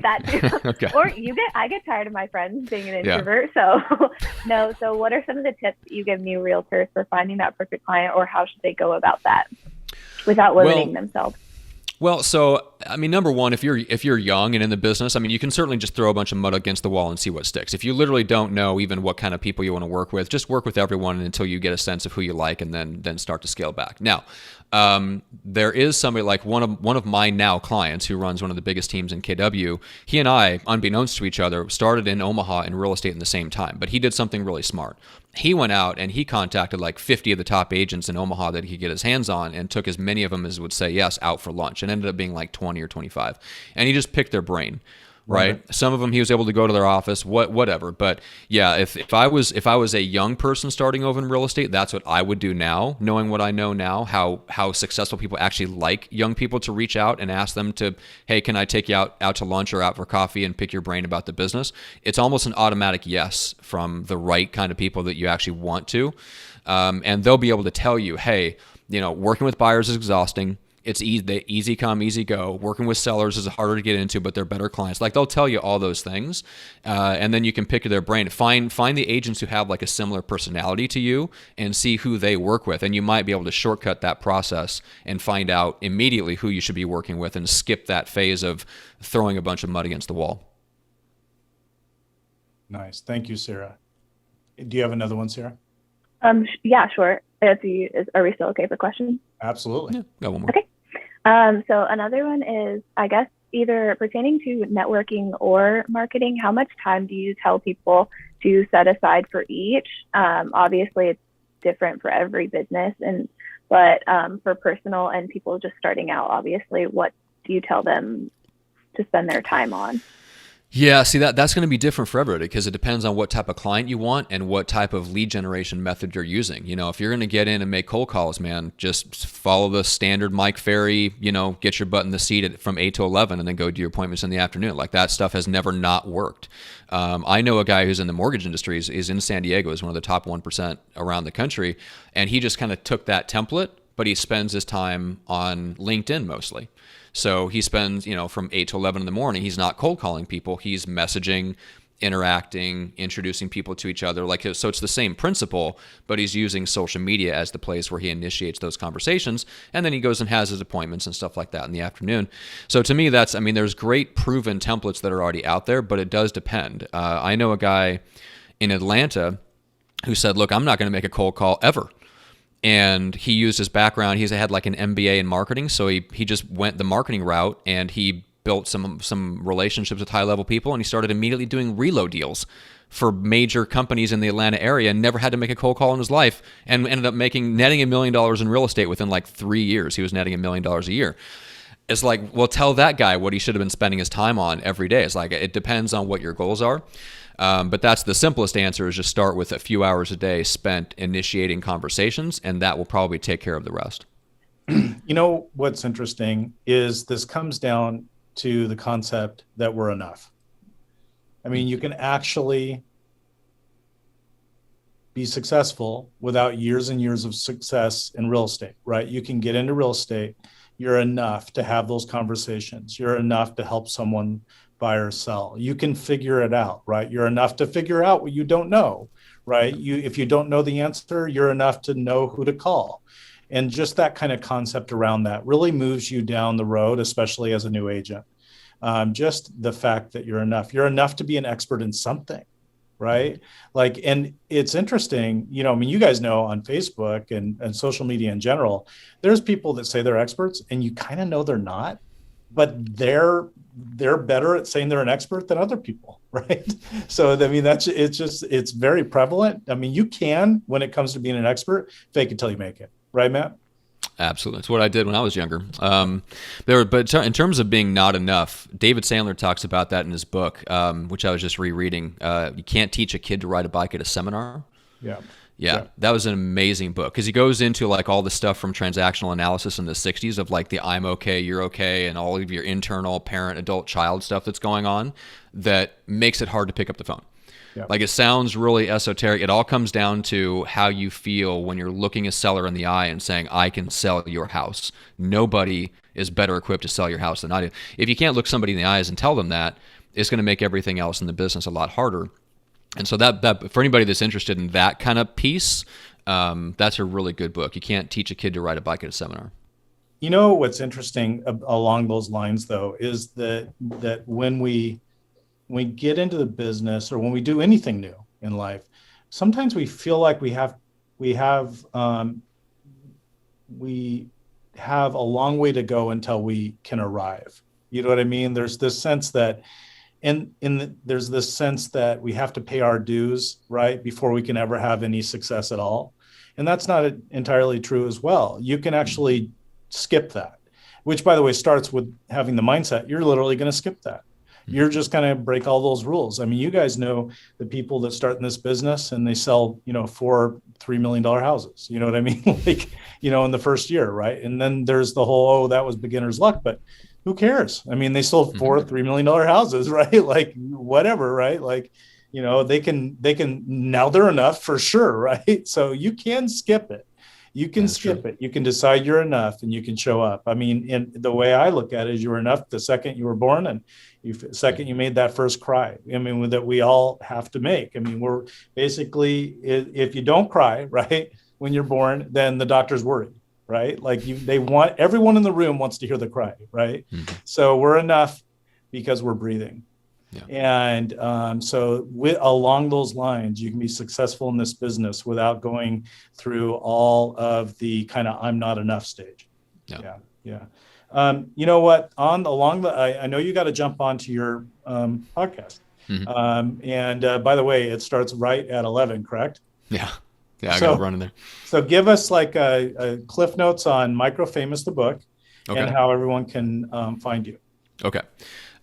Speaker 4: That too.
Speaker 2: Okay.
Speaker 4: Or I get tired of my friends being an introvert. Yeah. So what are some of the tips that you give new realtors for finding that perfect client, or how should they go about that without limiting themselves?
Speaker 2: Well, so I mean, number one, if you're young and in the business, I mean, you can certainly just throw a bunch of mud against the wall and see what sticks. If you literally don't know even what kind of people you want to work with, just work with everyone until you get a sense of who you like, and then start to scale back. Now, there is somebody like one of my now clients who runs one of the biggest teams in KW. He and I, unbeknownst to each other, started in Omaha in real estate in the same time, but he did something really smart. He went out and he contacted like 50 of the top agents in Omaha that he could get his hands on, and took as many of them as would say yes out for lunch, and ended up being like 20 or 25. And he just picked their brain. Right. Some of them he was able to go to their office, whatever. But yeah, if I was a young person starting over in real estate, that's what I would do now, knowing what I know now, how successful people actually like young people to reach out and ask them to, hey, can I take you out to lunch or out for coffee and pick your brain about the business? It's almost an automatic yes from the right kind of people that you actually want to. And they'll be able to tell you, hey, working with buyers is exhausting. It's easy come, easy go. Working with sellers is harder to get into, but they're better clients. Like, they'll tell you all those things, and then you can pick their brain. Find the agents who have like a similar personality to you, and see who they work with, and you might be able to shortcut that process and find out immediately who you should be working with, and skip that phase of throwing a bunch of mud against the wall.
Speaker 1: Nice, thank you, Sarah. Do you have another one, Sarah?
Speaker 4: Yeah, sure. Are we still okay for questions?
Speaker 1: Absolutely.
Speaker 2: Yeah, got one more.
Speaker 4: Okay. So another one is, I guess, either pertaining to networking or marketing. How much time do you tell people to set aside for each? Obviously, it's different for every business, but for personal and people just starting out, obviously, what do you tell them to spend their time on?
Speaker 2: Yeah, see, that's going to be different for everybody, because it depends on what type of client you want and what type of lead generation method you're using. If you're going to get in and make cold calls, man, just follow the standard Mike Ferry, get your butt in the seat from 8 to 11 and then go do your appointments in the afternoon. Like, that stuff has never not worked. I know a guy who's in the mortgage industry, is in San Diego, is one of the top 1% around the country, and he just kind of took that template, but he spends his time on LinkedIn mostly. So he spends, from 8 to 11 in the morning, he's not cold calling people. He's messaging, interacting, introducing people to each other. So it's the same principle, but he's using social media as the place where he initiates those conversations. And then he goes and has his appointments and stuff like that in the afternoon. So to me, there's great proven templates that are already out there, but it does depend. I know a guy in Atlanta who said, look, I'm not going to make a cold call ever. And he used his background. He's had like an MBA in marketing, so he just went the marketing route, and he built some relationships with high-level people, and he started immediately doing reload deals for major companies in the Atlanta area, and never had to make a cold call in his life, and ended up netting $1 million in real estate within like 3 years. He was netting $1 million a year. It's like, well, tell that guy what he should have been spending his time on every day. It's like, it depends on what your goals are. But that's the simplest answer, is just start with a few hours a day spent initiating conversations, and that will probably take care of the rest.
Speaker 1: What's interesting is this comes down to the concept that we're enough. I mean, you can actually be successful without years and years of success in real estate, right? You can get into real estate. You're enough to have those conversations. You're enough to help someone buy or sell. You can figure it out, right? You're enough to figure out what you don't know, right? If you don't know the answer, you're enough to know who to call. And just that kind of concept around that really moves you down the road, especially as a new agent. Just the fact that you're enough to be an expert in something, right? And it's interesting, you guys know on Facebook and social media in general, there's people that say they're experts and you kind of know they're not, but they're better at saying they're an expert than other people, right? So, it's very prevalent. You can, when it comes to being an expert, fake it till you make it, right, Matt?
Speaker 2: Absolutely. It's what I did when I was younger. But in terms of being not enough, David Sandler talks about that in his book, which I was just rereading. You can't teach a kid to ride a bike at a seminar. Yeah, that was an amazing book, because he goes into like all the stuff from transactional analysis in the 60s of like the I'm okay, you're okay, and all of your internal parent, adult, child stuff that's going on that makes it hard to pick up the phone. Yeah. Like, it sounds really esoteric. It all comes down to how you feel when you're looking a seller in the eye and saying, I can sell your house. Nobody is better equipped to sell your house than I do. If you can't look somebody in the eyes and tell them that, it's going to make everything else in the business a lot harder. And so that for anybody that's interested in that kind of piece, that's a really good book. You can't teach a kid to ride a bike at a seminar.
Speaker 1: You know what's interesting along those lines, though, is that when we get into the business or when we do anything new in life, sometimes we feel like we have a long way to go until we can arrive. You know what I mean? There's this sense that there's this sense that we have to pay our dues, right, before we can ever have any success at all. And that's not entirely true as well. You can actually skip that, which, by the way, starts with having the mindset. You're literally going to skip that. You're just going to break all those rules. I mean, you guys know the people that start in this business and they sell, $4-3 million houses. You know what I mean? Like, in the first year, right? And then there's the whole, that was beginner's luck, but who cares? I mean, they sold $4-3 million houses, right? Like, whatever, right? Like, they can now they're enough for sure, right? So you can skip it. You can skip it. You can decide you're enough and you can show up. I mean, in the way I look at it is you were enough the second you were born and the second you made that first cry. I mean, that we all have to make. I mean, we're basically, if you don't cry, right, when you're born, then the doctor's worried, right? Like everyone in the room wants to hear the cry, right? Mm-hmm. So we're enough because we're breathing. Yeah. And so along those lines, you can be successful in this business without going through all of the kind of I'm not enough stage. Yeah. You know what? I know you got to jump onto your podcast. Mm-hmm. And by the way, it starts right at 11, correct?
Speaker 2: Yeah. I got to run in there.
Speaker 1: So give us like a Cliff Notes on MicroFamous, the book, and how everyone can find you.
Speaker 2: Okay.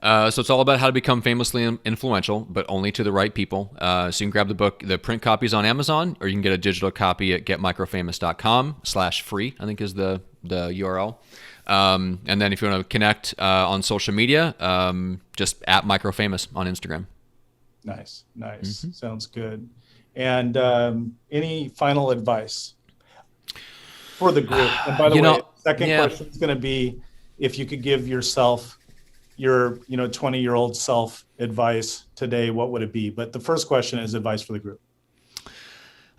Speaker 2: So it's all about how to become famously influential, but only to the right people. So you can grab the book, the print copies on Amazon, or you can get a digital copy at getmicrofamous.com/free, I think is the URL. And then if you want to connect on social media, just at MicroFamous on Instagram.
Speaker 1: Nice. Mm-hmm. Sounds good. And any final advice for the group? And by the way, second question is going to be if you could give yourself your 20-year-old self advice today, what would it be? But the first question is advice for the group.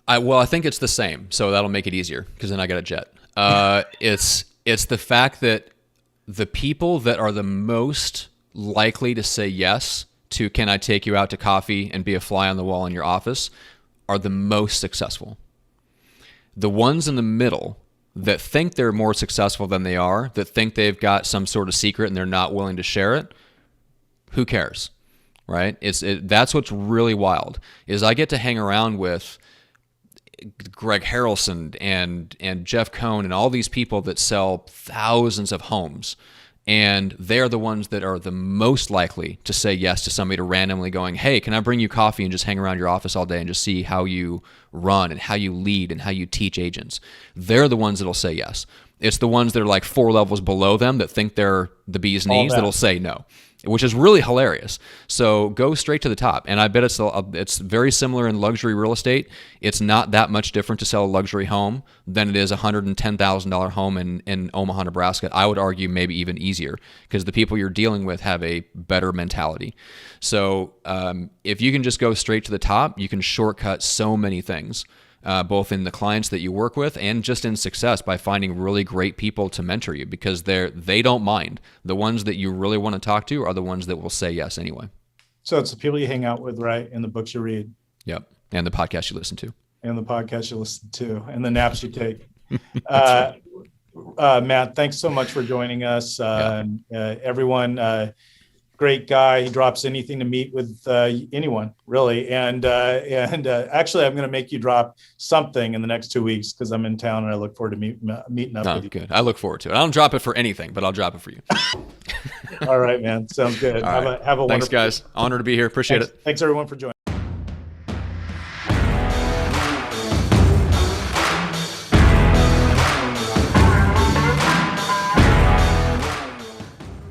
Speaker 2: I think it's the same, so that'll make it easier because then I got a jet. It's the fact that the people that are the most likely to say yes to can I take you out to coffee and be a fly on the wall in your office are the most successful. The ones in the middle that think they're more successful than they are, that think they've got some sort of secret and they're not willing to share it, who cares, right? That's what's really wild, is I get to hang around with Greg Harrelson and Jeff Cohn and all these people that sell thousands of homes, and they're the ones that are the most likely to say yes to somebody to randomly going, hey, can I bring you coffee and just hang around your office all day and just see how you run and how you lead and how you teach agents. They're the ones that'll say yes. It's the ones that are like 4 levels below them that think they're the bee's knees that'll say no, which is really hilarious. So go straight to the top. And I bet it's very similar in luxury real estate. It's not that much different to sell a luxury home than it is a $110,000 home in Omaha, Nebraska. I would argue maybe even easier because the people you're dealing with have a better mentality. So if you can just go straight to the top, you can shortcut so many things. Both in the clients that you work with and just in success by finding really great people to mentor you because they don't mind. The ones that you really want to talk to are the ones that will say yes anyway.
Speaker 1: So it's the people you hang out with, right? And the books you read.
Speaker 2: Yep. And the podcast you listen to.
Speaker 1: And the naps you take. Matt, thanks so much for joining us. Everyone, great guy. He drops anything to meet with anyone, really. And actually, I'm going to make you drop something in the next 2 weeks because I'm in town and I look forward to meeting up with you.
Speaker 2: Good. I look forward to it. I don't drop it for anything, but I'll drop it for you.
Speaker 1: All right, man. Sounds good. Have a wonderful
Speaker 2: Thanks, guys. Honor to be here. Appreciate it.
Speaker 1: Thanks, everyone, for joining.